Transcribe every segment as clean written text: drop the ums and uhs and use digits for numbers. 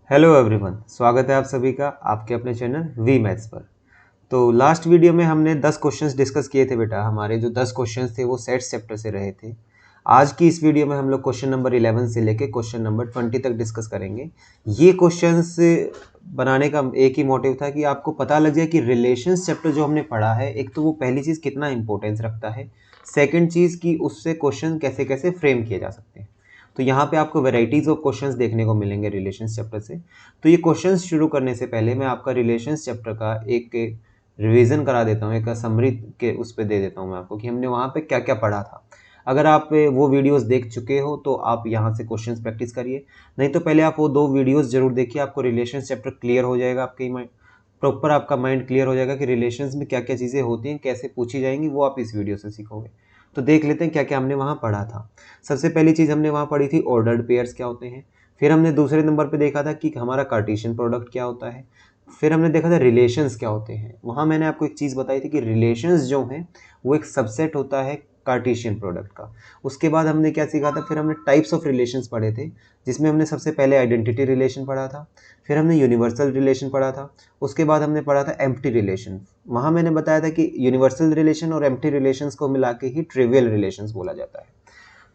Hello everyone, स्वागत है आप सभी का आपके अपने चैनल वी मैथ्स पर। तो लास्ट वीडियो में हमने 10 क्वेश्चंस डिस्कस किए थे बेटा। हमारे जो 10 क्वेश्चंस थे वो सेट्स चैप्टर से रहे थे। आज की इस वीडियो में हम लोग क्वेश्चन नंबर 11 से लेके क्वेश्चन नंबर 20 तक डिस्कस करेंगे। ये क्वेश्चंस बनाने का एक ही मोटिव था कि आपको पता लग जाए कि रिलेशंस चैप्टर जो हमने पढ़ा है, एक तो वो पहली चीज़ कितना इंपॉर्टेंस रखता है, सेकेंड चीज़ कि उससे क्वेश्चन कैसे कैसे फ्रेम किए जा सकते हैं। तो यहाँ पे आपको वेराइटीज ऑफ क्वेश्चंस देखने को मिलेंगे रिलेशंस चैप्टर से। तो ये क्वेश्चंस शुरू करने से पहले मैं आपका रिलेशंस चैप्टर का एक रिवीजन करा देता हूँ, एक समरी के उस पर दे देता हूँ मैं आपको कि हमने वहाँ पे क्या क्या पढ़ा था। अगर आप वो वीडियोस देख चुके हो तो आप यहाँ से क्वेश्चंस प्रैक्टिस करिए, नहीं तो पहले आप वो 2 वीडियोस जरूर देखिए। आपको रिलेशंस चैप्टर क्लियर हो जाएगा, आपके माइंड प्रॉपर आपका माइंड क्लियर हो जाएगा कि रिलेशंस में क्या क्या चीज़ें होती हैं, कैसे पूछी जाएंगी, वो आप इस वीडियो से सीखोगे। तो देख लेते हैं क्या क्या हमने वहाँ पढ़ा था। सबसे पहली चीज़ हमने वहाँ पढ़ी थी ऑर्डर्ड पेयर्स क्या होते हैं। फिर हमने दूसरे नंबर पे देखा था कि हमारा कार्टेशियन प्रोडक्ट क्या होता है। फिर हमने देखा था रिलेशंस क्या होते हैं। वहाँ मैंने आपको एक चीज़ बताई थी कि रिलेशंस जो हैं वो एक सबसेट होता है कार्टेशियन प्रोडक्ट का। उसके बाद हमने क्या सीखा था, फिर हमने टाइप्स ऑफ रिलेशंस पढ़े थे, जिसमें हमने सबसे पहले आइडेंटिटी रिलेशन पढ़ा था, फिर हमने यूनिवर्सल रिलेशन पढ़ा था, उसके बाद हमने पढ़ा था एम्प्टी रिलेशन। वहाँ मैंने बताया था कि यूनिवर्सल रिलेशन और एम्प्टी रिलेशंस को मिला के ही ट्रिवियल रिलेशंस बोला जाता है।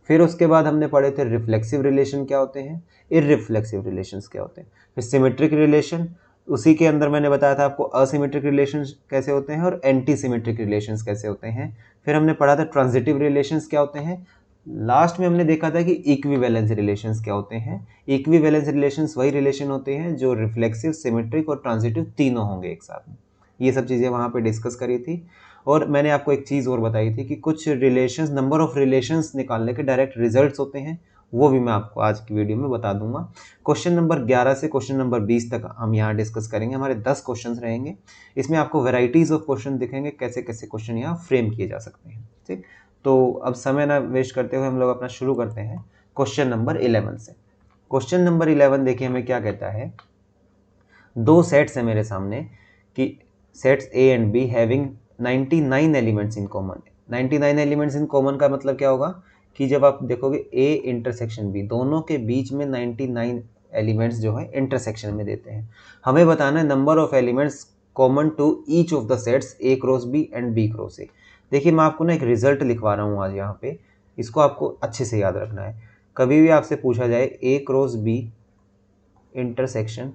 फिर उसके बाद हमने पढ़े थे रिफ्लेक्सिव रिलेशन क्या होते हैं, इररिफ्लेक्सिव रिलेशंस क्या होते हैं। फिर सिमेट्रिक रिलेशन, उसी के अंदर मैंने बताया था आपको असिमेट्रिक रिलेशंस कैसे होते हैं और एंटी सिमेट्रिक रिलेशंस कैसे होते हैं। फिर हमने पढ़ा था ट्रांजिटिव रिलेशंस क्या होते हैं। लास्ट में हमने देखा था कि इक्विवेलेंस रिलेशंस क्या होते हैं। इक्विवेलेंस रिलेशंस वही रिलेशन होते हैं जो रिफ्लेक्सिव, सिमेट्रिक और ट्रांजिटिव तीनों होंगे एक साथ में। ये सब चीज़ें वहाँ पे डिस्कस करी थी। और मैंने आपको एक चीज़ और बताई थी कि कुछ रिलेशंस, नंबर ऑफ रिलेशंस निकालने के डायरेक्ट रिजल्ट्स होते हैं, वो भी मैं आपको आज की वीडियो में बता दूंगा। क्वेश्चन नंबर 11 से क्वेश्चन नंबर 20 तक हम यहाँ डिस्कस करेंगे। हमारे 10 क्वेश्चन रहेंगे। इसमें आपको वेराइटीज ऑफ क्वेश्चन दिखेंगे, कैसे कैसे क्वेश्चन यहाँ फ्रेम किए जा सकते हैं। ठीक, तो अब समय ना वेस्ट करते हुए हम लोग अपना शुरू करते हैं क्वेश्चन नंबर 11 से। क्वेश्चन नंबर 11 देखिए हमें क्या कहता है। दो सेट्स है मेरे सामने कि sets A and be having 99 elements in common. 99 elements in common का मतलब क्या होगा कि जब आप देखोगे ए इंटरसेक्शन बी, दोनों के बीच में 99 एलिमेंट्स जो है इंटरसेक्शन में देते हैं। हमें बताना है number of elements common to each of the sets A cross B and B cross A. देखिए मैं आपको ना एक रिजल्ट लिखवा रहा हूँ आज यहाँ पे, इसको आपको अच्छे से याद रखना है। कभी भी आपसे पूछा जाए A cross B intersection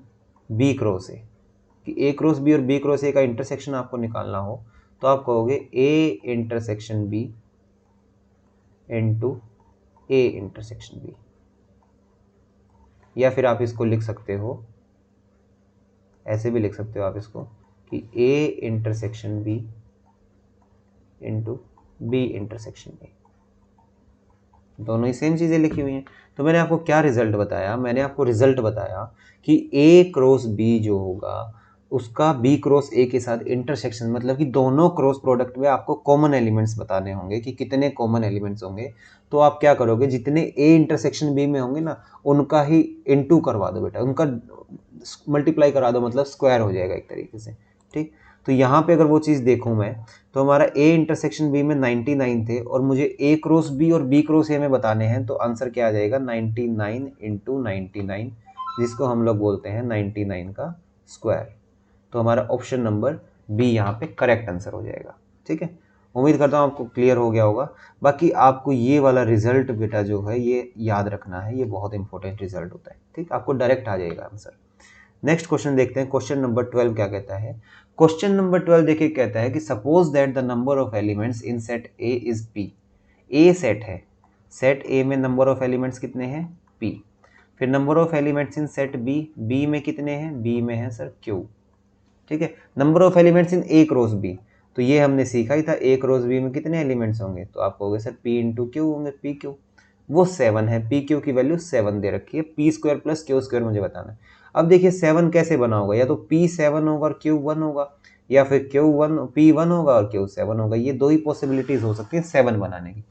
B cross A, कि ए क्रॉस बी और बी क्रॉस ए का इंटरसेक्शन आपको निकालना हो, तो आप कहोगे A intersection B into A intersection B. या फिर आप इसको लिख सकते हो, ऐसे भी लिख सकते हो आप इसको कि A intersection B into B intersection B. दोनों ही सेम चीज़ें लिखी हुई हैं। तो मैंने आपको क्या रिजल्ट बताया, मैंने आपको रिजल्ट बताया कि ए क्रॉस बी जो होगा उसका बी क्रॉस ए के साथ इंटरसेक्शन, मतलब कि दोनों क्रॉस प्रोडक्ट में आपको कॉमन एलिमेंट्स बताने होंगे कि कितने कॉमन एलिमेंट्स होंगे। तो आप क्या करोगे, जितने ए इंटरसेक्शन बी में होंगे ना उनका ही इनटू करवा दो बेटा, उनका मल्टीप्लाई करा दो, मतलब स्क्वायर हो जाएगा एक तरीके से। ठीक, तो यहाँ पे अगर वो चीज़ देखूँ मैं, तो हमारा ए इंटरसेक्शन बी में 99 थे और मुझे ए क्रॉस बी और बी क्रॉस ए में बताने हैं, तो आंसर क्या आ जाएगा 99 इंटू 99, जिसको हम लोग बोलते हैं 99 का स्क्वायर। तो हमारा ऑप्शन नंबर बी यहाँ पे करेक्ट आंसर हो जाएगा। ठीक है, उम्मीद करता हूँ आपको क्लियर हो गया होगा। बाकी आपको ये वाला रिजल्ट बेटा जो है ये याद रखना है, ये बहुत इंपॉर्टेंट रिजल्ट होता है। ठीक, आपको डायरेक्ट आ जाएगा आंसर। नेक्स्ट क्वेश्चन देखते हैं, क्वेश्चन नंबर 12 क्या कहता है। क्वेश्चन नंबर 12 देखिए कहता है कि suppose that the number of elements in set A is P. A set है, सेट ए में नंबर ऑफ एलिमेंट्स कितने हैं, पी। फिर number of elements in set B, B में कितने हैं, बी में है सर क्यू। ठीक है, number of elements in A cross B, तो ये हमने सीखा ही था ए क्रॉस बी में कितने एलिमेंट्स होंगे, तो आप कहोगे सर पी इंटू क्यू होंगे, पी क्यू। वो 7 है, पी क्यू की वैल्यू 7 दे रखी है, P square plus Q square मुझे बताना है। अब देखिए 7 कैसे बना होगा, या तो पी 7 होगा और क्यू 1 होगा, या फिर क्यू 1 पी 1 होगा और क्यू 7 होगा। ये दो ही पॉसिबिलिटीज हो सकती है 7 बनाने की।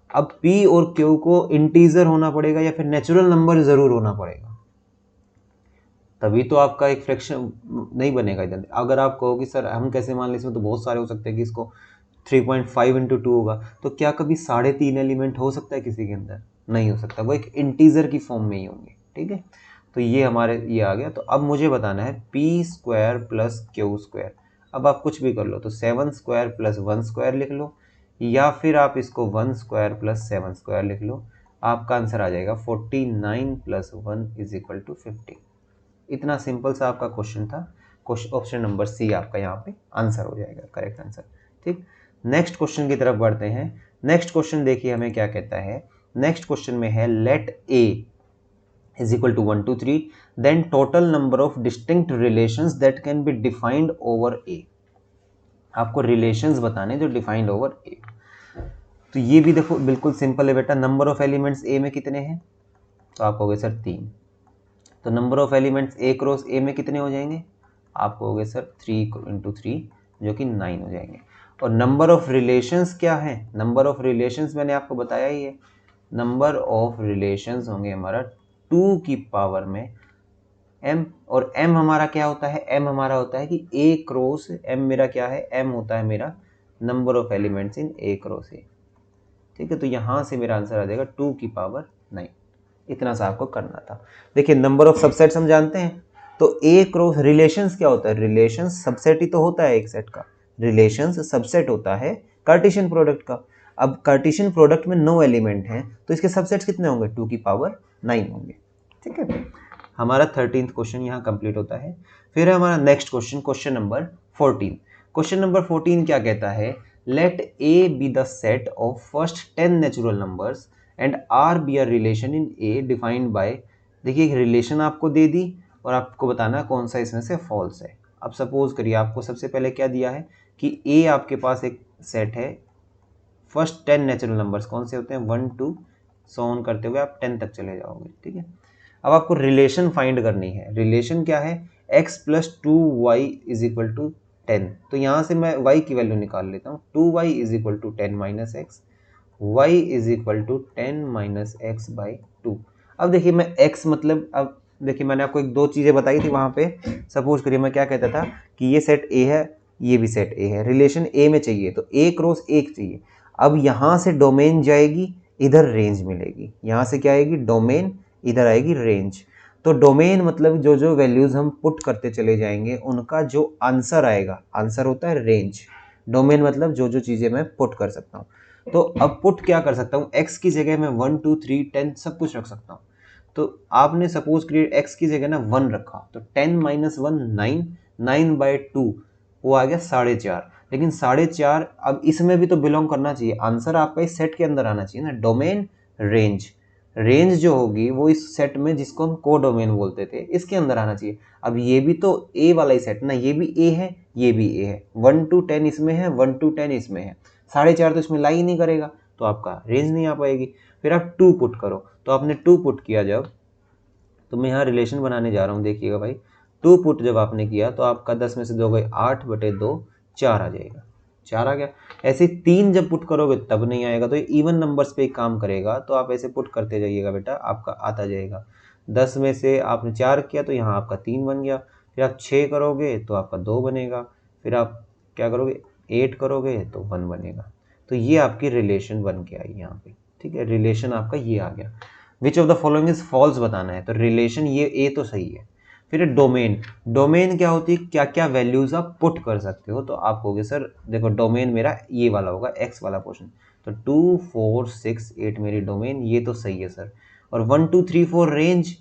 अब पी और क्यू को इंटीजर होना पड़ेगा या फिर नेचुरल नंबर जरूर होना पड़ेगा, तभी तो आपका एक फ्रैक्शन नहीं बनेगा इधर। अगर आप कहो कि सर हम कैसे मान लें, इसमें तो बहुत सारे हो सकते हैं कि इसको 3.5 इंटू 2 होगा, तो क्या कभी 3.5 एलिमेंट हो सकता है किसी के अंदर, नहीं हो सकता, वो एक इंटीजर की फॉर्म में ही होंगे। ठीक है, तो ये हमारे ये आ गया। तो अब मुझे बताना है P square plus Q square. अब आप कुछ भी कर लो, तो 7 स्क्वायर प्लस 1 स्क्वायर लिख लो, या फिर आप इसको 1 स्क्वायर प्लस 7 स्क्वायर लिख लो। आपका आंसर आ जाएगा 49 प्लस 1 इज इक्वल टू 50। इतना सिंपल सा आपका क्वेश्चन था। ऑप्शन नंबर सी आपका यहाँ पे आंसर हो जाएगा, करेक्ट आंसर। ठीक, नेक्स्ट क्वेश्चन की तरफ बढ़ते हैं। नेक्स्ट क्वेश्चन देखिए हमें क्या कहता है। नेक्स्ट क्वेश्चन में है let A is equal to 1 2 3 then total number of distinct relations that can be defined over A. आपको रिलेशंस बताने जो डिफाइंड ओवर ए। तो ये भी देखो बिल्कुल सिंपल है बेटा। नंबर ऑफ एलिमेंट्स ए में कितने हैं, तो आप कहोगे सर 3। तो number of elements A cross ए में कितने हो जाएंगे, आप कहोगे सर 3 × 3 जो कि 9 हो जाएंगे। और नंबर ऑफ रिलेशंस क्या है, नंबर ऑफ रिलेशंस मैंने आपको बताया ही है। नंबर ऑफ रिलेशंस होंगे हमारा 2 की पावर में m, और m हमारा क्या होता है, m हमारा होता है कि a क्रॉस m मेरा क्या है, m होता है मेरा number of elements in a cross a। ठीक है, तो यहाँ से मेरा आंसर आ जाएगा 2 की पावर 9। इतना सा आपको करना था। देखिए नंबर ऑफ सबसेट्स हम जानते हैं, तो a क्रॉस रिलेशंस क्या होता है, रिलेशंस सबसेट ही तो होता है एक सेट का। रिलेशंस सबसेट होता है कार्टेशियन प्रोडक्ट का। अब कार्टेशियन प्रोडक्ट में 9 एलिमेंट हैं, तो इसके सबसेट्स कितने होंगे, 2 की पावर 9 होंगे। ठीक है, हमारा 13th क्वेश्चन यहाँ कंप्लीट होता है। फिर हमारा next question, question number 14। Question number 14 क्या कहता है, let A be the set of first 10 natural numbers and R be a relation in A defined by. देखिए एक रिलेशन आपको दे दी और आपको बताना कौन सा इसमें से फॉल्स है। अब सपोज करिए आपको सबसे पहले क्या दिया है कि ए आपके पास एक सेट है, फर्स्ट 10 नेचुरल नंबर्स कौन से होते हैं, 1 2 सो ऑन करते हुए आप 10 तक चले जाओगे। ठीक है, अब आपको रिलेशन फाइंड करनी है। रिलेशन क्या है, x plus 2y is equal to 10। तो यहाँ से मैं y की वैल्यू निकाल लेता हूँ। 2y is equal to 10 minus x, y is equal to 10 minus x by 2। अब देखिए मैं x मतलब, अब देखिए मैंने आपको एक दो चीज़ें बताई थी वहाँ पे। सपोज करिए मैं क्या कहता था कि ये सेट a है, ये भी सेट a है, रिलेशन a में चाहिए तो a क्रॉस एक चाहिए। अब यहाँ से डोमेन जाएगी, इधर रेंज मिलेगी। यहाँ से क्या आएगी, डोमेन, इधर आएगी रेंज। तो डोमेन मतलब जो जो वैल्यूज हम पुट करते चले जाएंगे उनका जो आंसर आएगा, आंसर होता है रेंज। डोमेन मतलब जो जो चीज़ें मैं पुट कर सकता हूँ। तो अब पुट क्या कर सकता हूँ, x की जगह मैं 1 2 3 10 सब कुछ रख सकता हूँ। तो आपने सपोज करिए x की जगह ना 1 रखा, तो 10 माइनस 1 9, 9 बाई 2 वो आ गया 4.5। लेकिन 4.5 अब इसमें भी तो बिलोंग करना चाहिए, आंसर आपका इस सेट के अंदर आना चाहिए ना। डोमेन रेंज, रेंज जो होगी वो इस सेट में जिसको हम को डोमेन बोलते थे इसके अंदर आना चाहिए। अब ये भी तो ए वाला ही सेट ना, ये भी ए है, ये भी ए है, 1 to 10 इसमें है, 1 to 10 इसमें है, 4.5 तो इसमें ला ही नहीं करेगा, तो आपका रेंज नहीं आ पाएगी। फिर आप 2 पुट करो, तो आपने 2 पुट किया जब, तो मैं यहाँ रिलेशन बनाने जा रहा हूँ, देखिएगा भाई। 2 पुट जब आपने किया तो आपका 10 में से 2 गए 8/2 4 आ जाएगा, 4 आ गया। ऐसे 3 जब पुट करोगे तब नहीं आएगा, तो ये इवन नंबर्स पे काम करेगा। तो आप ऐसे पुट करते जाइएगा बेटा, आपका आता जाएगा। 10 में से आपने 4 किया तो यहाँ आपका 3 बन गया। फिर आप 6 करोगे तो आपका 2 बनेगा। फिर आप क्या करोगे, 8 करोगे तो 1 बनेगा। तो ये आपकी रिलेशन बन के आई यहाँ पे। ठीक है, रिलेशन आपका ये आ गया। Which of the following is false बताना है, तो रिलेशन ये ए तो सही है। फिर डोमेन, डोमेन क्या होती है, क्या क्या वैल्यूज आप पुट कर सकते हो। तो आप कहोगे सर देखो डोमेन मेरा ये वाला होगा, एक्स वाला पोर्शन। तो 2 4 6 8 मेरी डोमेन, ये तो सही है सर। और 1 2 3 4 रेंज,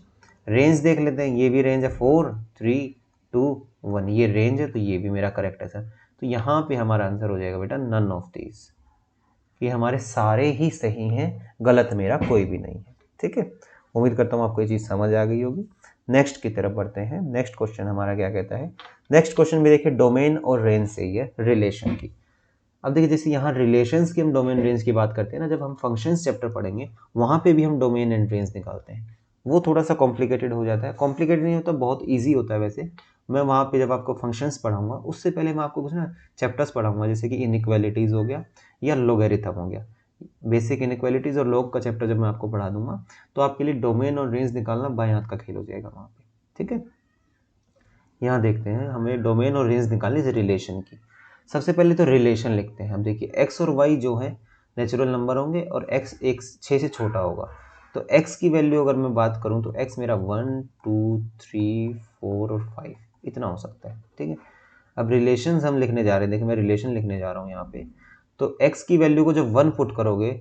रेंज देख लेते हैं, ये भी रेंज है 4 3 2 1, ये रेंज है, तो ये भी मेरा करेक्ट है सर। तो यहाँ पे हमारा आंसर हो जाएगा बेटा नन ऑफ दीज। ये हमारे सारे ही सही हैं, गलत मेरा कोई भी नहीं है। ठीक है, उम्मीद करता हूँ आपको ये चीज़ समझ आ गई होगी। नेक्स्ट की तरफ बढ़ते हैं। नेक्स्ट क्वेश्चन हमारा क्या कहता है, नेक्स्ट क्वेश्चन में देखिए डोमेन और रेंज से ही है, रिलेशन की। अब देखिए जैसे यहाँ रिलेशंस की हम डोमेन रेंज की बात करते हैं ना, जब हम फंक्शंस चैप्टर पढ़ेंगे वहाँ पे भी हम डोमेन एंड रेंज निकालते हैं। वो थोड़ा सा कॉम्प्लिकेटेड हो जाता है, कॉम्प्लिकेटेड नहीं होता, बहुत ईजी होता है वैसे। मैं वहाँ पे जब आपको फंक्शंस पढ़ाऊंगा उससे पहले मैं आपको कुछ ना चैप्टर्स पढ़ाऊंगा, जैसे कि इनइक्वालिटीज़ हो गया या लोगैरिथम हो गया। बेसिक इनइक्वालिटीज़ और लॉग का चैप्टर जब मैं आपको पढ़ा दूंगा तो आपके लिए डोमेन और रेंज निकालना बाएं हाथ का खेल हो जाएगा वहाँ पे। ठीक है, यहाँ देखते हैं हमें डोमेन और रेंज निकालनी है रिलेशन की। सबसे पहले तो रिलेशन लिखते हैं। हम देखिए एक्स और वाई जो है नेचुरल नंबर होंगे और एक्स 6 से छोटा होगा, तो x की वैल्यू अगर मैं बात करूं तो x मेरा 1 2 3 4 और 5 इतना हो सकता है, ठीक है। अब रिलेशंस हम लिखने जा रहे हैं, देखिए मैं रिलेशन लिखने जा रहा हूँ यहाँ पे। तो x की वैल्यू को जब 1 पुट करोगे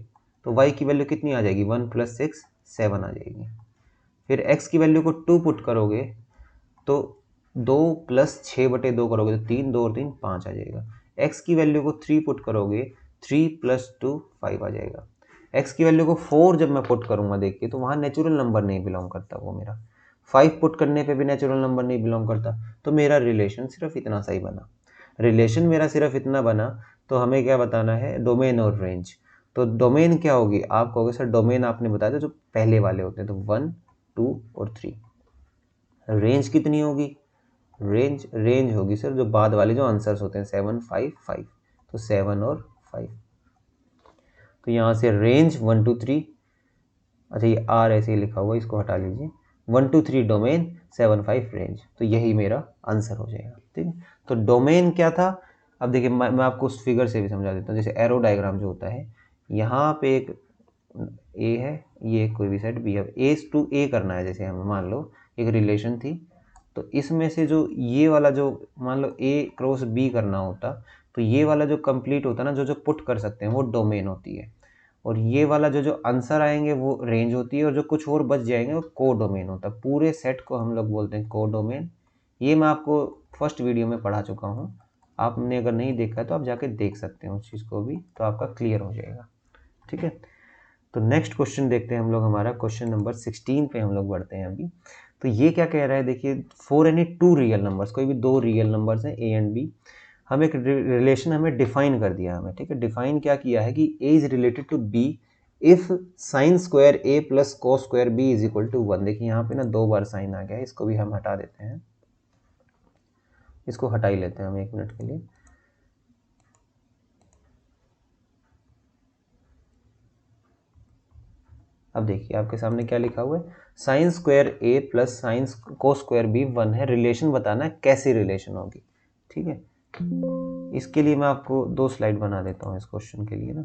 तो y की वैल्यू कितनी आ जाएगी, 1 + 6 7 आ जाएगी। फिर x की वैल्यू को 2 पुट करोगे तो 2 + 6/2 करोगे तो 3 2 और 3 5 आ जाएगा। x की वैल्यू को 3 पुट करोगे 3 + 2 5 आ जाएगा। x की वैल्यू को 4 जब मैं पुट करूंगा देखिए तो वहाँ नेचुरल नंबर नहीं बिलोंग करता वो मेरा। 5 पुट करने पे भी नेचुरल नंबर नहीं बिलोंग करता, तो मेरा रिलेशन सिर्फ इतना सही बना। रिलेशन मेरा सिर्फ इतना बना, तो हमें क्या बताना है, डोमेन और रेंज। तो डोमेन क्या होगी, आप कहोगे सर डोमेन आपने बताया था जो पहले वाले होते हैं, तो 1 2 और 3। रेंज कितनी होगी, रेंज होगी सर जो बाद वाले जो आंसर्स होते हैं 7 5 5, तो 7 और 5। तो यहाँ से रेंज 1 2 3, अच्छा ये आर ऐसे ही लिखा हुआ, इसको हटा लीजिए, 1 2 3 डोमेन, 7 5 रेंज, तो यही मेरा आंसर हो जाएगा, ठीक है। तो डोमेन क्या था, अब देखिए मैं आपको उस फिगर से भी समझा देता हूँ। जैसे एरो डायग्राम जो होता है, यहाँ पे एक ए है, ये कोई भी सेट बी है, ए टू ए करना है। जैसे हमें मान लो एक रिलेशन थी, तो इसमें से जो ये वाला जो मान लो ए क्रॉस बी करना होता, तो ये वाला जो कंप्लीट होता है ना, जो पुट कर सकते हैं वो डोमेन होती है। और ये वाला जो आंसर आएंगे वो रेंज होती है, और जो कुछ और बच जाएंगे वो को डोमेन होता है। पूरे सेट को हम लोग बोलते हैं को डोमेन। ये मैं आपको फर्स्ट वीडियो में पढ़ा चुका हूँ, आपने अगर नहीं देखा है तो आप जाके देख सकते हैं उस चीज़ को भी, तो आपका क्लियर हो जाएगा, ठीक है। तो नेक्स्ट क्वेश्चन देखते हैं हम लोग, हमारा क्वेश्चन नंबर 16 पे हम लोग बढ़ते हैं अभी। तो ये क्या कह रहा है, देखिए फॉर एनी 2 रियल नंबर्स, कोई भी 2 रियल नंबर्स हैं ए एंड बी, हम एक रिलेशन हमें डिफाइन कर दिया हमें, ठीक है। डिफाइन क्या किया है कि a is related to b if sine square a plus cos square b is equal to 1। देखिए यहाँ पे ना 2 बार साइन आ गया है, इसको भी हम हटा देते हैं, इसको हटा ही लेते हैं हम 1 मिनट के लिए। अब देखिए आपके सामने क्या लिखा हुआ है, sine square a plus sine cos square b 1 है। रिलेशन बताना है कैसी रिलेशन होगी, ठीक है। इसके लिए मैं आपको 2 स्लाइड बना देता हूँ इस क्वेश्चन के लिए ना।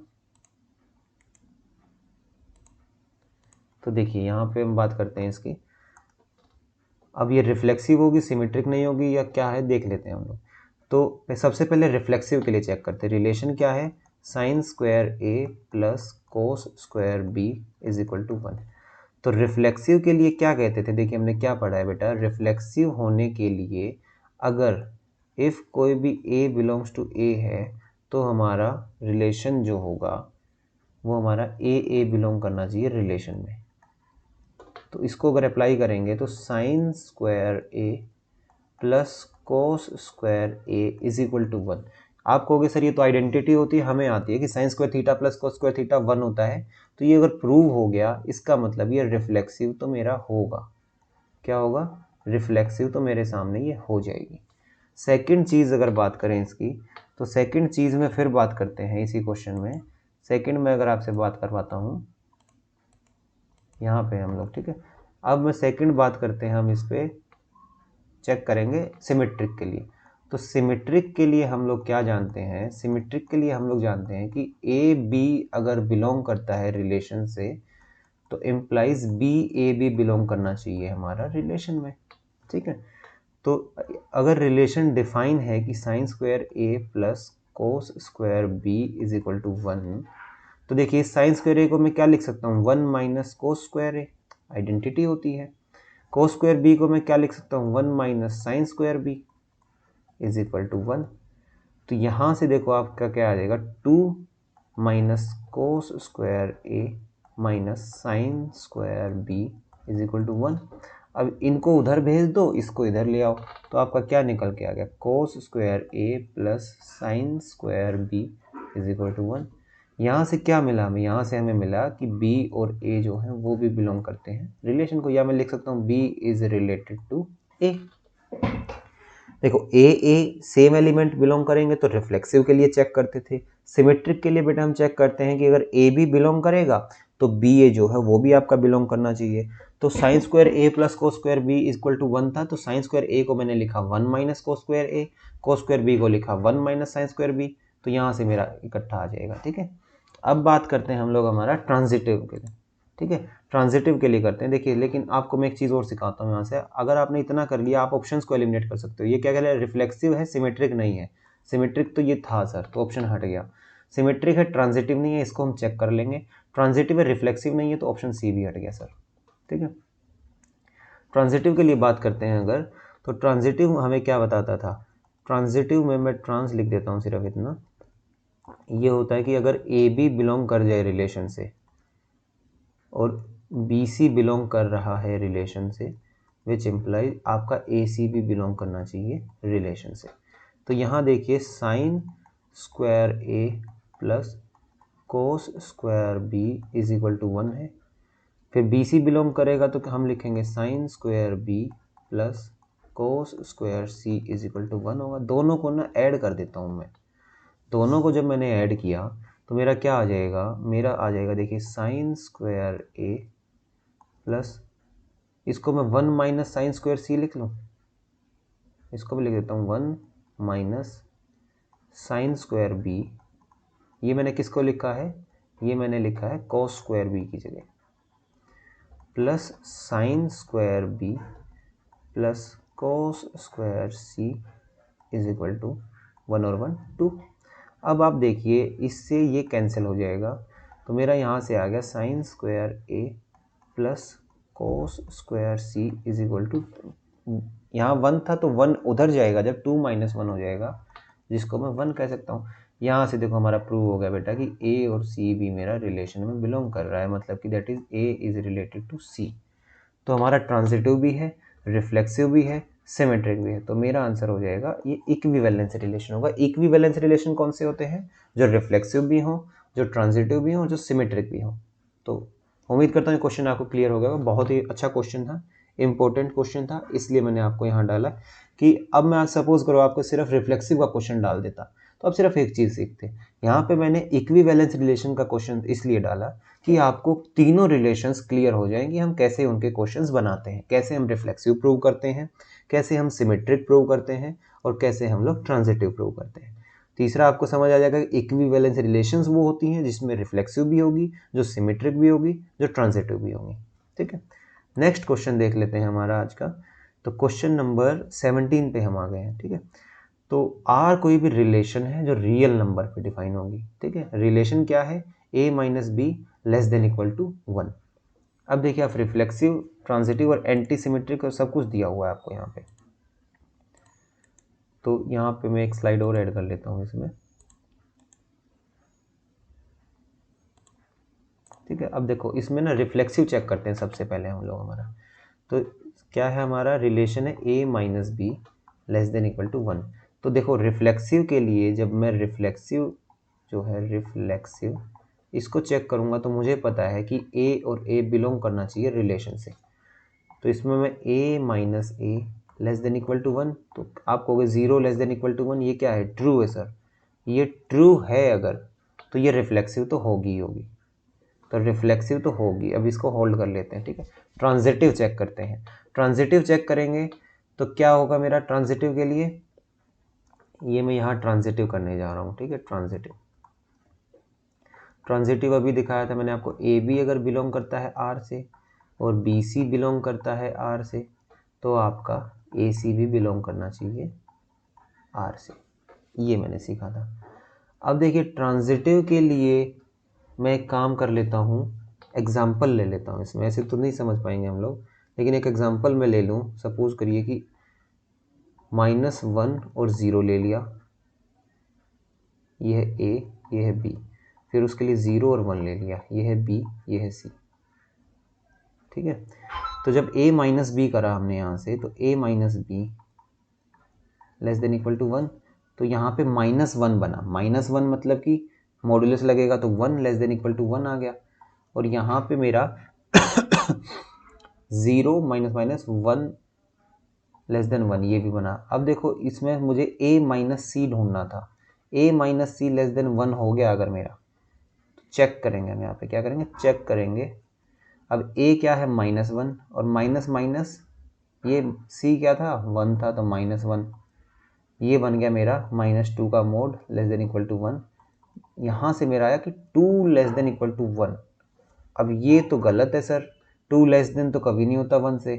तो देखिए यहाँ पे हम बात करते हैं इसकी, अब ये रिफ्लेक्सिव होगी सिमेट्रिक नहीं होगी या क्या है देख लेते हैं हम लोग। तो सबसे पहले रिफ्लेक्सिव के लिए चेक करते हैं, रिलेशन क्या है, sine square a plus cos square b is equal to 1। तो रिफ्लेक्सिव के लिए क्या कहते थे, देखिए हमने क्या पढ़ा है बेटा, रिफ्लेक्सिव होने के लिए अगर इफ़ कोई भी a बिलोंग्स टू a है तो हमारा रिलेशन जो होगा वो हमारा a बिलोंग करना चाहिए रिलेशन में। तो इसको अगर अप्लाई करेंगे तो sine square a plus cos square a is equal to 1। आप कहोगे सर ये तो आइडेंटिटी होती है, हमें आती है कि sine square theta plus cos square theta 1 होता है। तो ये अगर प्रूव हो गया, इसका मतलब ये रिफ्लेक्सिव तो मेरा होगा, क्या होगा, रिफ्लेक्सिव तो मेरे सामने ये हो जाएगी। सेकंड चीज़ अगर बात करें इसकी, तो सेकंड चीज़ में फिर बात करते हैं इसी क्वेश्चन में। सेकंड में अगर आपसे बात करवाता हूँ यहाँ पे हम लोग, ठीक है। अब मैं सेकंड बात करते हैं, हम इस पे चेक करेंगे सिमेट्रिक के लिए। तो सिमेट्रिक के लिए हम लोग क्या जानते हैं, सिमेट्रिक के लिए हम लोग जानते हैं कि ए बी अगर बिलोंग करता है रिलेशन से तो implies B A B belong करना चाहिए हमारा रिलेशन में, ठीक है। तो अगर रिलेशन डिफाइन है कि sine square a plus cos square b is equal to 1, तो देखिए साइन स्क्वायर ए को मैं क्या लिख सकता हूँ, 1 माइनस कोस स्क्वायर ए, आइडेंटिटी होती है। कोस स्क्वायर बी को मैं क्या लिख सकता हूँ, 1 minus sine square b is equal to 1। तो यहाँ से देखो आपका क्या आ जाएगा, 2 minus cos square a minus sine square b is equal to 1। अब इनको उधर भेज दो, इसको इधर ले आओ, तो आपका क्या निकल के आ गया, cos square a plus sine square b is equal to 1। यहाँ से क्या मिला हमें, यहाँ से हमें मिला कि b और a जो हैं वो भी बिलोंग करते हैं रिलेशन को, या मैं लिख सकता हूँ b is related to a। देखो a सेम एलिमेंट बिलोंग करेंगे तो रिफ्लेक्सिव के लिए चेक करते थे, सिमेट्रिक के लिए बेटा हम चेक करते हैं कि अगर a भी बिलोंग करेगा तो ba जो है वो भी आपका बिलोंग करना चाहिए। तो sine square a plus cos square b equal to 1 था, तो साइन स्क्वायर ए को मैंने लिखा 1 माइनस कोस स्क्वायर ए, कोस स्क्वायर बी को लिखा 1 माइनस साइन स्क्वायर बी, तो यहाँ से मेरा इकट्ठा आ जाएगा, ठीक है। अब बात करते हैं हम लोग हमारा ट्रांजिटिव के लिए, ठीक है। ट्रांजिटिव के लिए करते हैं। देखिए लेकिन आपको मैं एक चीज़ और सिखाता हूँ यहाँ से, अगर आपने इतना कर लिया आप ऑप्शंस को एलिमिनेट कर सकते हो। ये क्या कह रहा है, रिफ्लेक्सिव है, सिमेट्रिक नहीं है। सिमेट्रिक तो ये था सर, तो ऑप्शन हट गया। सिमेट्रिक है, ट्रांजिटिव नहीं है, इसको हम चेक कर लेंगे। ट्रांजिटिव है, रिफ्लेक्सिव नहीं है, तो ऑप्शन सी भी हट गया सर। ठीक है, ट्रांजिटिव के लिए बात करते हैं अगर, तो ट्रांजिटिव हमें क्या बताता था। ट्रांजिटिव में मैं ट्रांस लिख देता हूँ सिर्फ इतना, ये होता है कि अगर ए बी बिलोंग कर जाए रिलेशन से और बी सी बिलोंग कर रहा है रिलेशन से, विच इम्प्लाइज आपका ए सी भी बिलोंग करना चाहिए रिलेशन से। तो यहाँ देखिए sine square a plus cos square b is equal to 1 है। फिर बी सी बिलोंग करेगा तो हम लिखेंगे sine square b plus cos square c is equal to 1 होगा। दोनों को ना ऐड कर देता हूँ मैं। दोनों को जब मैंने ऐड किया तो मेरा क्या आ जाएगा, मेरा आ जाएगा देखिए साइन स्क्वायर ए प्लस, इसको मैं 1 माइनस साइन स्क्वायर सी लिख लूँ, इसको भी लिख देता हूँ 1 माइनस साइन स्क्वायर बी। ये मैंने किसको लिखा है, ये मैंने लिखा है कोस स्क्वायर बी की जगह, plus sine square b plus cos square c is equal to 1 और 1 2। अब आप देखिए इससे ये कैंसिल हो जाएगा, तो मेरा यहाँ से आ गया sine square a plus cos square c is equal to, यहाँ 1 था तो 1 उधर जाएगा जब 2 माइनस 1 हो जाएगा, जिसको मैं 1 कह सकता हूँ। यहाँ से देखो हमारा प्रूव हो गया बेटा कि ए और सी भी मेरा रिलेशन में बिलोंग कर रहा है, मतलब कि that is A is related to C. तो हमारा ट्रांजिटिव भी है, रिफ्लेक्सिव भी है, सिमेट्रिक भी है। तो मेरा आंसर हो जाएगा ये इक्विवेलेंस रिलेशन होगा। इक्विवेलेंस रिलेशन कौन से होते हैं, जो रिफ्लेक्सिव भी हो, जो ट्रांजिटिव भी हो, जो सिमेट्रिक भी हो। तो उम्मीद करता हूँ क्वेश्चन आपको क्लियर हो गया। बहुत ही अच्छा क्वेश्चन था, इंपॉर्टेंट क्वेश्चन था, इसलिए मैंने आपको यहाँ डाला कि अब मैं सपोज करो आपको सिर्फ रिफ्लेक्सिव का क्वेश्चन डाल देता तो अब सिर्फ एक चीज़ सीखते। यहाँ पे मैंने इक्विवेलेंस रिलेशन का क्वेश्चन इसलिए डाला कि आपको तीनों रिलेशंस क्लियर हो जाएं कि हम कैसे उनके क्वेश्चंस बनाते हैं, कैसे हम रिफ्लेक्सिव प्रूव करते हैं, कैसे हम सिमेट्रिक प्रूव करते हैं और कैसे हम लोग ट्रांजिटिव प्रूव करते हैं। तीसरा आपको समझ आ जाएगा कि इक्विवेलेंस रिलेशंस वो होती हैं जिसमें रिफ्लेक्सिव भी होगी, जो सिमेट्रिक भी होगी, जो ट्रांजिटिव भी होगी। ठीक है, नेक्स्ट क्वेश्चन देख लेते हैं हमारा आज का। तो क्वेश्चन नंबर 17 पे हम आ गए हैं। ठीक है, तो आर कोई भी रिलेशन है जो रियल नंबर पे डिफाइन होगी। ठीक है, रिलेशन क्या है, a minus B less than equal to 1। अब देखिए आप रिफ्लेक्सिव, ट्रांजिटिव और एंटी सिमेट्रिक और सब कुछ दिया हुआ है आपको यहाँ पे। तो यहाँ पे मैं एक स्लाइड और ऐड कर लेता हूँ इसमें। ठीक है, अब देखो इसमें ना रिफ्लेक्सिव चेक करते हैं सबसे पहले हम लोग। हमारा तो क्या है, हमारा रिलेशन है a minus B less than equal to 1। तो देखो रिफ्लेक्सिव के लिए जब मैं रिफ्लेक्सिव जो है रिफ्लेक्सिव इसको चेक करूँगा तो मुझे पता है कि a और a बिलोंग करना चाहिए रिलेशन से। तो इसमें मैं a minus a less than equal to 1, तो आप कहोगे 0 लेस देन इक्वल टू 1, ये क्या है, ट्रू है सर। ये ट्रू है अगर, तो ये रिफ्लेक्सिव तो होगी ही होगी, तो रिफ्लेक्सिव तो होगी। अब इसको होल्ड कर लेते हैं। ठीक है, ट्रांजिटिव चेक करते हैं। ट्रांजिटिव चेक करेंगे तो क्या होगा मेरा ट्रांजिटिव के लिए, ये मैं यहाँ ट्रांजिटिव करने जा रहा हूँ। ठीक है, ट्रांजिटिव अभी दिखाया था मैंने आपको, ए बी अगर बिलोंग करता है आर से और बी सी बिलोंग करता है आर से, तो आपका ए सी भी बिलोंग करना चाहिए आर से। ये मैंने सीखा था। अब देखिए ट्रांजिटिव के लिए मैं एक काम कर लेता हूँ, एग्जाम्पल ले लेता हूँ इसमें। ऐसे तो नहीं समझ पाएंगे हम लोग, लेकिन एक एग्जाम्पल मैं ले लूँ। सपोज करिए कि -1 और 0 ले लिया, ये है ए, ये है बी। फिर उसके लिए 0 और 1 ले लिया, ये है बी, ये है सी। ठीक है, तो जब a माइनस बी करा हमने यहाँ से, तो a minus B less than equal to 1, तो यहाँ पे -1 बना। -1 मतलब कि मॉडुलस लगेगा तो 1 लेस देन इक्वल टू 1 आ गया। और यहाँ पे मेरा 0 माइनस माइनस 1 लेस देन 1 ये भी बना। अब देखो इसमें मुझे a माइनस सी ढूंढना था। a minus c less than 1 हो गया अगर मेरा, तो चेक करेंगे हम यहाँ पे, क्या करेंगे, चेक करेंगे। अब a क्या है, -1 और माइनस माइनस, ये c क्या था, 1 था, तो -1 ये बन गया मेरा -2 का mod less than equal to 1। यहाँ से मेरा आया कि 2 लेस देन इक्वल टू 1। अब ये तो गलत है सर, 2 लेस देन तो कभी नहीं होता 1 से,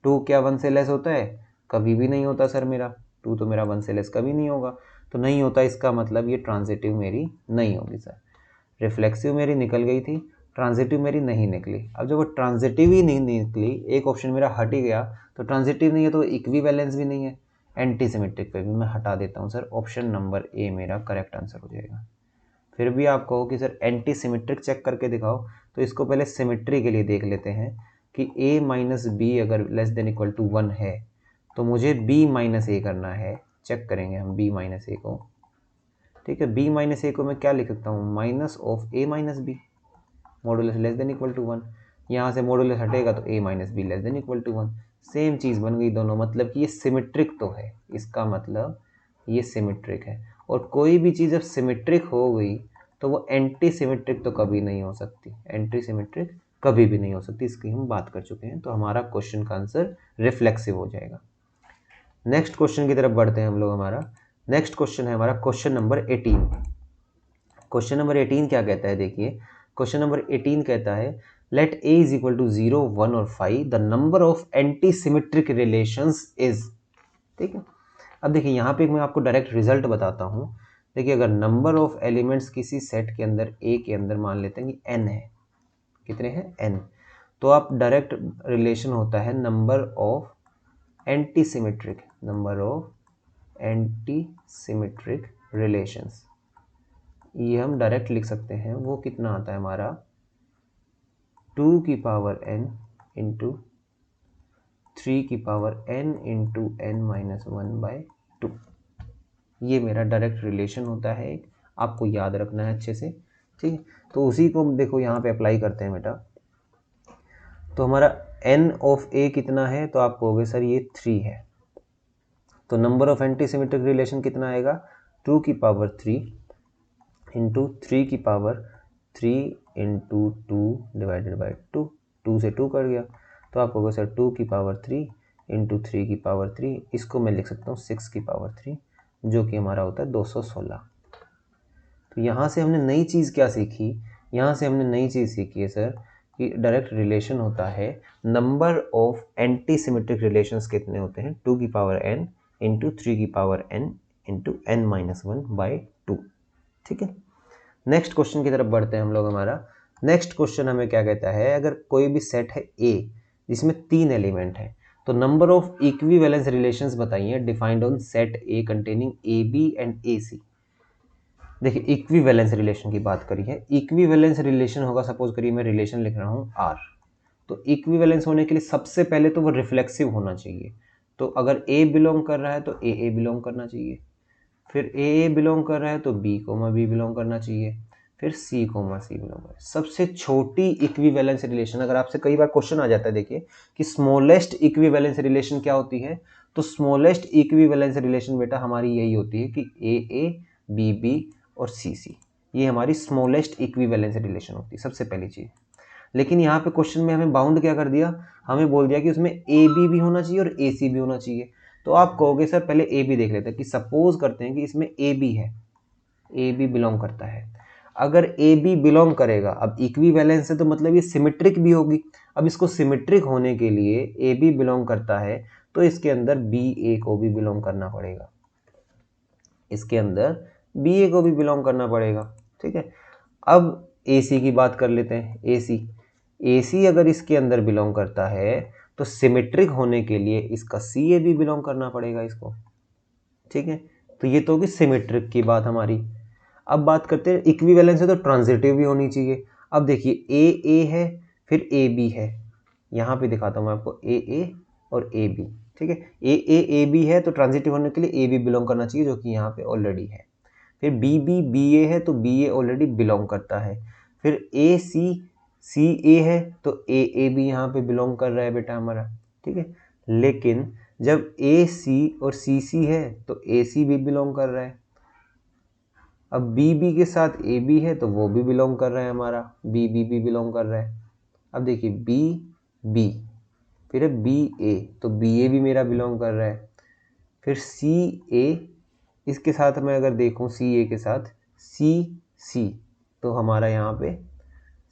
2 क्या 1 से लेस होता है? कभी भी नहीं होता सर मेरा, 2 तो मेरा 1 से लेस कभी नहीं होगा, तो नहीं होता, इसका मतलब ये ट्रांजिटिव मेरी नहीं होगी सर। रिफ्लेक्सिव मेरी निकल गई थी, ट्रांजिटिव मेरी नहीं निकली। अब जब वो ट्रांजिटिव ही नहीं निकली, एक ऑप्शन मेरा हट ही गया, तो ट्रांजिटिव नहीं है तो इक्विवेलेंस भी नहीं है, एंटी सिमेट्रिक पे भी मैं हटा देता हूँ सर। ऑप्शन नंबर ए मेरा करेक्ट आंसर हो जाएगा। फिर भी आप कहो कि सर एंटी सिमेट्रिक चेक करके दिखाओ, तो इसको पहले सिमेट्री के लिए देख लेते हैं कि a माइनस बी अगर लेस देन इक्वल टू 1 है तो मुझे b माइनस ए करना है। चेक करेंगे हम b माइनस ए को, ठीक है। b माइनस ए को मैं क्या लिख सकता हूँ? Minus of a minus B, modulus less than equal to 1। यहाँ से मॉडुलस हटेगा तो a minus B less than equal to 1। Same चीज़ बन गई दोनों, मतलब कि ये सिमेट्रिक तो है, इसका मतलब ये सिमेट्रिक है। और कोई भी चीज़ जब सिमेट्रिक हो गई तो वो एंटी सिमेट्रिक तो कभी नहीं हो सकती, एंटी सिमेट्रिक कभी भी नहीं हो सकती, इसकी हम बात कर चुके हैं। तो हमारा क्वेश्चन का आंसर रिफ्लेक्सिव हो जाएगा। नेक्स्ट क्वेश्चन की तरफ बढ़ते हैं हम लोग। हमारा नेक्स्ट क्वेश्चन है हमारा क्वेश्चन नंबर 18। क्वेश्चन नंबर 18 क्या कहता है? देखिए क्वेश्चन नंबर 18 कहता है let a is equal to 0, 1 और 5 the number of antisymmetric relations is. ठीक है, अब देखिए यहाँ पे मैं आपको डायरेक्ट रिजल्ट बताता हूँ। देखिए अगर नंबर ऑफ एलिमेंट्स किसी सेट के अंदर a के अंदर मान लेते हैं कि n है, कितने हैं? n, तो आप डायरेक्ट रिलेशन होता है number of anti symmetric, number of antisymmetric relations, ये हम डायरेक्ट लिख सकते हैं। वो कितना आता है हमारा? 2 की पावर n इंटू 3 की power n into n minus 1/2। ये मेरा डायरेक्ट रिलेशन होता है, एक आपको याद रखना है अच्छे से, ठीक है। तो उसी को देखो यहाँ पे अप्लाई करते हैं बेटा। तो हमारा n ऑफ a कितना है? तो आप कहोगे सर ये 3 है, तो number of anti symmetric relation कितना आएगा? 2 की पावर 3 इंटू 3 की पावर 3 इंटू 2 डिवाइडेड बाई 2, 2 से 2 कट गया, तो आप कहोगे सर 2 की पावर 3 इंटू 3 की पावर 3, इसको मैं लिख सकता हूँ 6 की पावर 3, जो कि हमारा होता है 216। तो यहाँ से हमने नई चीज़ क्या सीखी? यहाँ से हमने नई चीज़ सीखी है सर कि डायरेक्ट रिलेशन होता है number of antisymmetric relations कितने होते हैं? 2 की पावर n इंटू 3 की power n into n minus 1/2। ठीक है, नेक्स्ट क्वेश्चन की तरफ बढ़ते हैं हम लोग। हमारा नेक्स्ट क्वेश्चन हमें क्या कहता है? अगर कोई भी सेट है A जिसमें 3 एलिमेंट है, तो नंबर ऑफ इक्विवेलेंस रिलेशंस बताइए defined on set A containing AB and AC। देखिए इक्विवेलेंस रिलेशन की बात करी है। इक्विवेलेंस रिलेशन होगा, सपोज करिए मैं रिलेशन लिख रहा हूँ R, तो इक्विवेलेंस होने के लिए सबसे पहले तो वो रिफ्लेक्सिव होना चाहिए। तो अगर A बिलोंग कर रहा है तो AA बिलोंग करना चाहिए, फिर AA बिलोंग कर रहा है तो B बिलोंग करना चाहिए, फिर C बिलोंग कर। सबसे छोटी इक्विवेलेंस रिलेशन, अगर आपसे कई बार क्वेश्चन आ जाता है देखिए कि स्मॉलेस्ट इक्विवेलेंस रिलेशन क्या होती है, तो स्मॉलेस्ट इक्विवेलेंस रिलेशन बेटा हमारी यही होती है कि AA, BB और CC, ये हमारी स्मॉलेस्ट इक्विवेलेंस रिलेशन होती है सबसे पहली चीज़। लेकिन यहाँ पे क्वेश्चन में हमें बाउंड क्या कर दिया? हमें बोल दिया कि उसमें AB भी होना चाहिए और AC भी होना चाहिए। तो आप कहोगे सर पहले AB देख लेते हैं, कि सपोज करते हैं कि इसमें AB है, AB बिलोंग करता है। अगर AB बिलोंग करेगा, अब इक्विवेलेंस है तो मतलब ये सिमेट्रिक भी होगी। अब इसको सिमेट्रिक होने के लिए AB बिलोंग करता है तो इसके अंदर BA को भी बिलोंग करना पड़ेगा, इसके अंदर BA को भी बिलोंग करना पड़ेगा, ठीक है। अब AC की बात कर लेते हैं। AC अगर इसके अंदर बिलोंग करता है तो सिमेट्रिक होने के लिए इसका CA भी बिलोंग करना पड़ेगा इसको, ठीक है। तो ये तो होगी सिमेट्रिक की बात हमारी। अब बात करते हैं इक्विवेलेंस है तो ट्रांजिटिव भी होनी चाहिए। अब देखिए AA है फिर AB है, यहाँ पे दिखाता हूँ मैं आपको AA और AB, ठीक है। AB है तो ट्रांजिटिव होने के लिए AB बिलोंग करना चाहिए, जो कि यहाँ पे ऑलरेडी है। फिर BA है तो BA ऑलरेडी बिलोंग करता है। फिर CA है तो AA भी यहाँ पे बिलोंग कर रहा है बेटा हमारा, ठीक है। लेकिन जब AC और CC है तो AC भी बिलोंग कर रहा है। अब BB के साथ AB है तो वो भी बिलोंग कर रहा है हमारा, BB भी बिलोंग कर रहा है। अब देखिए BB, फिर है BA तो BA भी मेरा बिलोंग कर रहा है। फिर CA, इसके साथ मैं अगर देखूं CA के साथ CC, तो हमारा यहाँ पे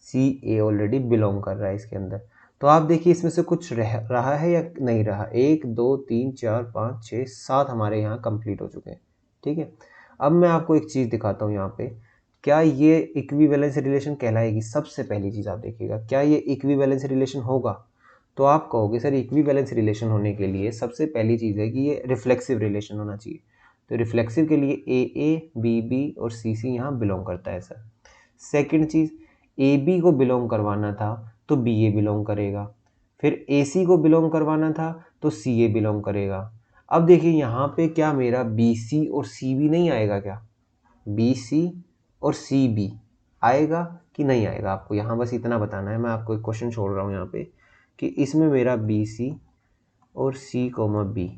CA ऑलरेडी बिलोंग कर रहा है इसके अंदर। तो आप देखिए इसमें से कुछ रहा है या नहीं रहा। 1 2 3 4 5 6 7 हमारे यहाँ कंप्लीट हो चुके हैं, ठीक है। अब मैं आपको एक चीज़ दिखाता हूँ यहाँ पे, क्या ये इक्विवेलेंस रिलेशन कहलाएगी। सबसे पहली चीज़ आप देखिएगा, क्या ये इक्विवेलेंस रिलेशन होगा। तो आप कहोगे सर इक्विवेलेंस रिलेशन होने के लिए सबसे पहली चीज़ है कि ये रिफ्लेक्सिव रिलेशन होना चाहिए। तो रिफ्लेक्सिव के लिए ए बी बी और सी सी यहाँ बिलोंग करता है सर। सेकंड चीज़, ए बी को बिलोंग करवाना था तो बी ए बिलोंग करेगा, फिर ए सी को बिलोंग करवाना था तो सी ए बिलोंग करेगा। अब देखिए यहाँ पे क्या मेरा बी सी और सी बी नहीं आएगा क्या, बी सी और सी बी आएगा कि नहीं आएगा। आपको यहाँ बस इतना बताना है। मैं आपको एक क्वेश्चन छोड़ रहा हूँ यहाँ पे कि इसमें मेरा बी सी और सी कोमा बी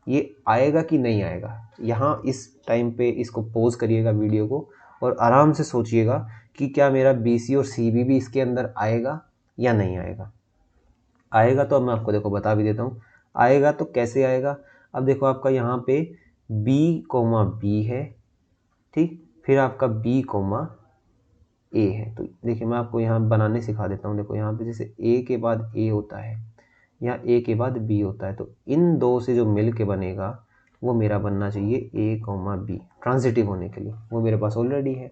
ये आएगा कि नहीं आएगा। यहाँ इस टाइम पे इसको पॉज करिएगा वीडियो को और आराम से सोचिएगा कि क्या मेरा बी सी और सी बी भी इसके अंदर आएगा या नहीं आएगा। आएगा तो अब मैं आपको देखो बता भी देता हूँ। आएगा तो कैसे आएगा। अब देखो आपका यहाँ पे b कोमा बी है, ठीक, फिर आपका b कोमा ए है। तो देखिए मैं आपको यहाँ बनाने सिखा देता हूँ। देखो यहाँ पे जैसे a के बाद a होता है, यहाँ a के बाद b होता है, तो इन दो से जो मिल के बनेगा वो मेरा बनना चाहिए a कोमा बी ट्रांजिटिव होने के लिए। वो मेरे पास ऑलरेडी है।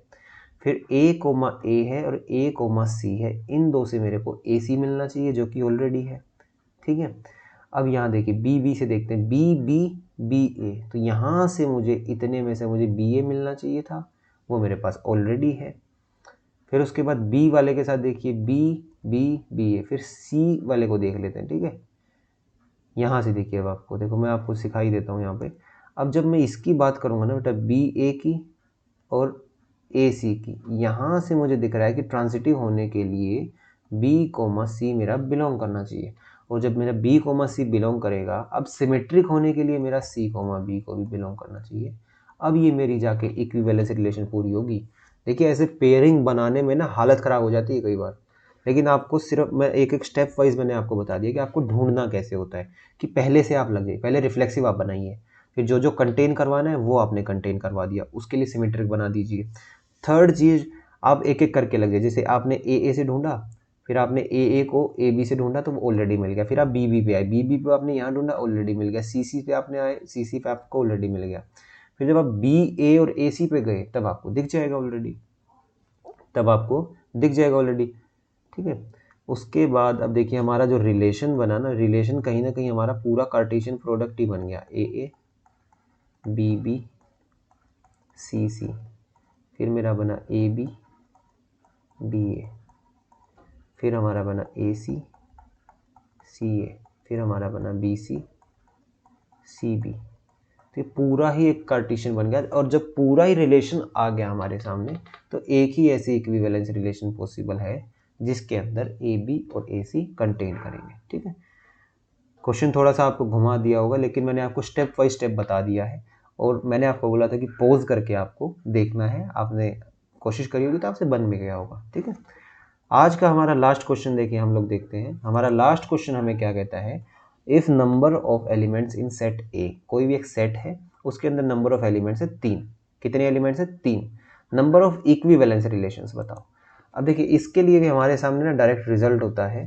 फिर a कोमा ए है और a कोमा सी है, इन दो से मेरे को ए सी मिलना चाहिए जो कि ऑलरेडी है, ठीक है। अब यहाँ देखिए बी बी से देखते हैं, बी बी बी ए, तो यहाँ से मुझे इतने में से मुझे बी ए मिलना चाहिए था, वो मेरे पास ऑलरेडी है। फिर उसके बाद बी वाले के साथ देखिए बी बी बी ए, फिर सी वाले को देख लेते हैं, ठीक है। यहाँ से देखिए अब आपको देखो मैं आपको सिखाई देता हूँ यहाँ पे। अब जब मैं इसकी बात करूँगा ना बेटा बी ए की और ए सी की, यहाँ से मुझे दिख रहा है कि ट्रांजिटिव होने के लिए बी कोमा सी मेरा बिलोंग करना चाहिए। और जब मेरा बी कोमा सी बिलोंग करेगा, अब सिमेट्रिक होने के लिए मेरा सी कोमा बी को भी बिलोंग करना चाहिए। अब ये मेरी जाके इक्विवेलेंस रिलेशन पूरी होगी। देखिए ऐसे पेयरिंग बनाने में ना हालत ख़राब हो जाती है कई बार, लेकिन आपको सिर्फ मैं एक एक स्टेप वाइज मैंने आपको बता दिया कि आपको ढूंढना कैसे होता है। कि पहले से आप लगे, पहले रिफ्लेक्सिव आप बनाइए, फिर जो जो कंटेन करवाना है वो आपने कंटेन करवा दिया, उसके लिए सिमेट्रिक बना दीजिए। थर्ड चीज़, आप एक एक करके लगे, जैसे आपने ए से ढूंढा, फिर आपने ए को ए बी से ढूंढा तो वो ऑलरेडी मिल गया, फिर आप बी बी पे आए, बी बी पे आपने यहाँ ढूंढा ऑलरेडी मिल गया, सी सी पे आपने आए, सी सी पे आपको ऑलरेडी मिल गया। फिर जब आप बी ए और ए सी पे गए तब आपको दिख जाएगा ऑलरेडी, तब आपको दिख जाएगा ऑलरेडी, ठीक है। उसके बाद अब देखिए हमारा जो रिलेशन बना ना, रिलेशन कहीं ना कहीं हमारा पूरा कार्टेशियन प्रोडक्ट ही बन गया, ए बी बी सी सी, फिर मेरा बना ए बी बी ए, फिर हमारा बना ए सी सी ए, फिर हमारा बना बी सी सी बी। तो ये पूरा ही एक कार्टेशियन बन गया। और जब पूरा ही रिलेशन आ गया हमारे सामने तो एक ही ऐसी इक्विवेलेंस रिलेशन पॉसिबल है जिसके अंदर ए बी और ए सी कंटेन करेंगे, ठीक है। क्वेश्चन थोड़ा सा आपको घुमा दिया होगा, लेकिन मैंने आपको स्टेप बाय स्टेप बता दिया है। और मैंने आपको बोला था कि पॉज करके आपको देखना है, आपने कोशिश करी होगी तो आपसे बन भी गया होगा, ठीक है। आज का हमारा लास्ट क्वेश्चन देखिए हम लोग देखते हैं। हमारा लास्ट क्वेश्चन हमें क्या कहता है, if number of elements in set ए, कोई भी एक सेट है उसके अंदर नंबर ऑफ एलिमेंट्स है 3। कितने एलिमेंट्स है 3। नंबर ऑफ इक्विवेलेंस रिलेशंस बताओ। अब देखिए इसके लिए भी हमारे सामने ना डायरेक्ट रिजल्ट होता है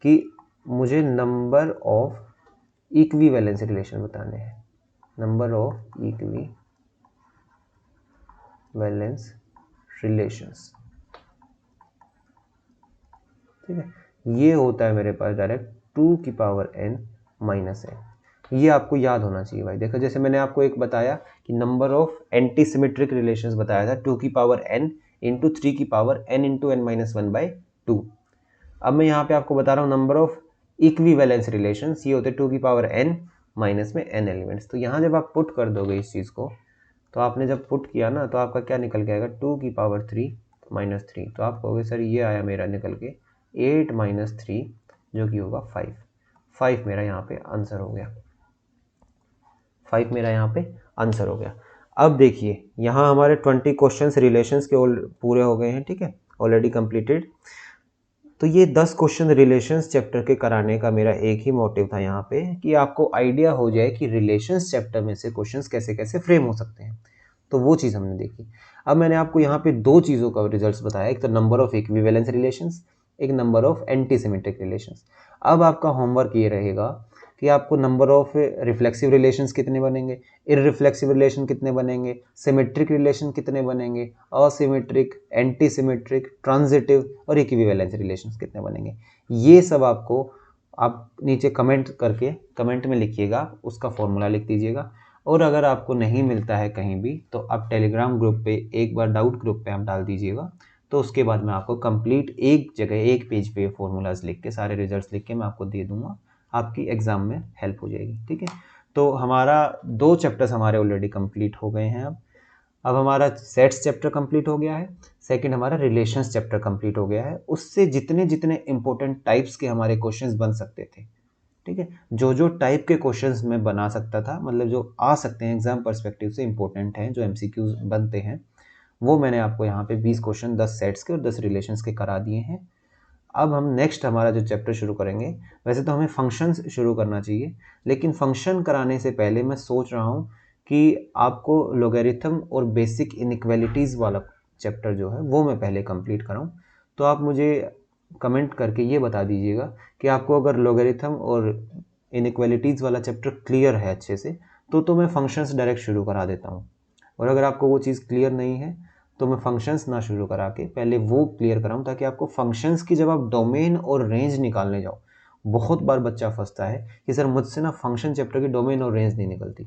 कि मुझे नंबर ऑफ इक्विवेलेंस रिलेशन बताने हैं, नंबर ऑफ इक्विवेलेंस रिलेशंस, ठीक है। ये होता है मेरे पास डायरेक्ट 2 की पावर n माइनस n। ये आपको याद होना चाहिए भाई। देखो जैसे मैंने आपको एक बताया कि number of antisymmetric relations बताया था 2 की पावर n इंटू 3 की power n into n minus 1/2। अब मैं यहाँ पे आपको बता रहा हूँ नंबर ऑफ इक्विवेलेंस रिलेशंस, ये होते 2 की पावर n माइनस में n एलिमेंट्स। तो यहाँ जब आप पुट कर दोगे इस चीज़ को, तो आपने जब पुट किया ना तो आपका क्या निकल के आएगा 2 की पावर 3 माइनस 3। तो आप कहोगे सर ये आया मेरा निकल के 8 माइनस 3 जो कि होगा 5 मेरा यहाँ पे आंसर हो गया, 5 मेरा यहाँ पे आंसर हो गया। अब देखिए यहाँ हमारे 20 क्वेश्चंस रिलेशंस के पूरे हो गए हैं, ठीक है, ऑलरेडी कंप्लीटेड। तो ये 10 क्वेश्चन रिलेशंस चैप्टर के कराने का मेरा एक ही मोटिव था यहाँ पे कि आपको आइडिया हो जाए कि रिलेशंस चैप्टर में से क्वेश्चंस कैसे कैसे फ्रेम हो सकते हैं। तो वो चीज़ हमने देखी। अब मैंने आपको यहाँ पे 2 चीज़ों का रिजल्ट्स बताया, एक तो नंबर ऑफ इक्विवेलेंस रिलेशंस, एक number of antisymmetric relations. अब आपका होमवर्क ये रहेगा कि आपको नंबर ऑफ रिफ्लेक्सिव रिलेशंस कितने बनेंगे, इररिफ्लेक्सिव रिलेशन कितने बनेंगे, सिमेट्रिक रिलेशन कितने बनेंगे, असिमेट्रिक, एंटी सिमेट्रिक, ट्रांजिटिव और इक्विवेलेंस रिलेशंस कितने बनेंगे। ये सब आपको आप नीचे कमेंट में लिखिएगा, उसका फॉर्मूला लिख दीजिएगा। और अगर आपको नहीं मिलता है कहीं भी तो आप टेलीग्राम ग्रुप पे एक बार डाउट ग्रुप पे आप डाल दीजिएगा, तो उसके बाद मैं आपको कंप्लीट एक जगह एक पेज पे फॉर्मूलाज लिख के सारे रिजल्ट्स लिख के मैं आपको दे दूंगा, आपकी एग्ज़ाम में हेल्प हो जाएगी। ठीक है, तो हमारा 2 चैप्टर्स हमारे ऑलरेडी कंप्लीट हो गए हैं। अब हमारा सेट्स चैप्टर कंप्लीट हो गया है, सेकंड हमारा रिलेशंस चैप्टर कंप्लीट हो गया है। उससे जितने जितने इंपॉर्टेंट टाइप्स के हमारे क्वेश्चंस बन सकते थे, ठीक है, जो टाइप के क्वेश्चंस मैं बना सकता था, मतलब जो आ सकते हैं एग्जाम पर्सपेक्टिव से इंपॉर्टेंट हैं, जो एमसीक्यूज बनते हैं, वो मैंने आपको यहाँ पे 20 क्वेश्चन 10 सेट्स के और 10 रिलेशंस के करा दिए हैं। अब हम नेक्स्ट हमारा जो चैप्टर शुरू करेंगे, वैसे तो हमें फंक्शंस शुरू करना चाहिए, लेकिन फंक्शन कराने से पहले मैं सोच रहा हूँ कि आपको लोगरिथम और बेसिक इनइक्वालिटीज़ वाला चैप्टर जो है वो मैं पहले कंप्लीट कराऊँ। तो आप मुझे कमेंट करके ये बता दीजिएगा कि आपको अगर लोगरिथम और इनइक्वालिटीज़ वाला चैप्टर क्लियर है अच्छे से, तो मैं फंक्शंस डायरेक्ट शुरू करा देता हूँ। और अगर आपको वो चीज़ क्लियर नहीं है तो मैं फंक्शंस ना शुरू करा के पहले वो क्लियर कराऊँ, ताकि आपको फंक्शंस की जब आप डोमेन और रेंज निकालने जाओ, बहुत बार बच्चा फंसता है कि सर मुझसे ना फंक्शन चैप्टर की डोमेन और रेंज नहीं निकलती।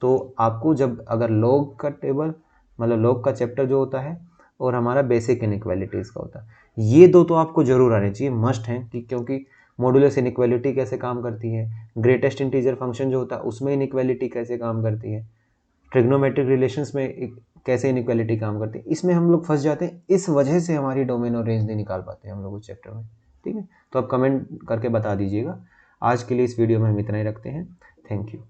तो आपको जब अगर लॉग का टेबल, मतलब लॉग का चैप्टर जो होता है और हमारा बेसिक इनइक्वालिटीज़ का होता है, ये दो तो आपको जरूर आने चाहिए, मस्ट हैं, कि क्योंकि मॉडुलस इनइक्वालिटी कैसे काम करती है, ग्रेटेस्ट इंटीजर फंक्शन जो होता है उसमें इनइक्वालिटी कैसे काम करती है, ट्रिग्नोमेट्रिक रिलेशंस में कैसे इनइक्वालिटी काम करती है, इसमें हम लोग फंस जाते हैं। इस वजह से हमारी डोमेन और रेंज नहीं निकाल पाते हम लोग उस चैप्टर में। ठीक है, तो आप कमेंट करके बता दीजिएगा। आज के लिए इस वीडियो में हम इतना ही रखते हैं। Thank you.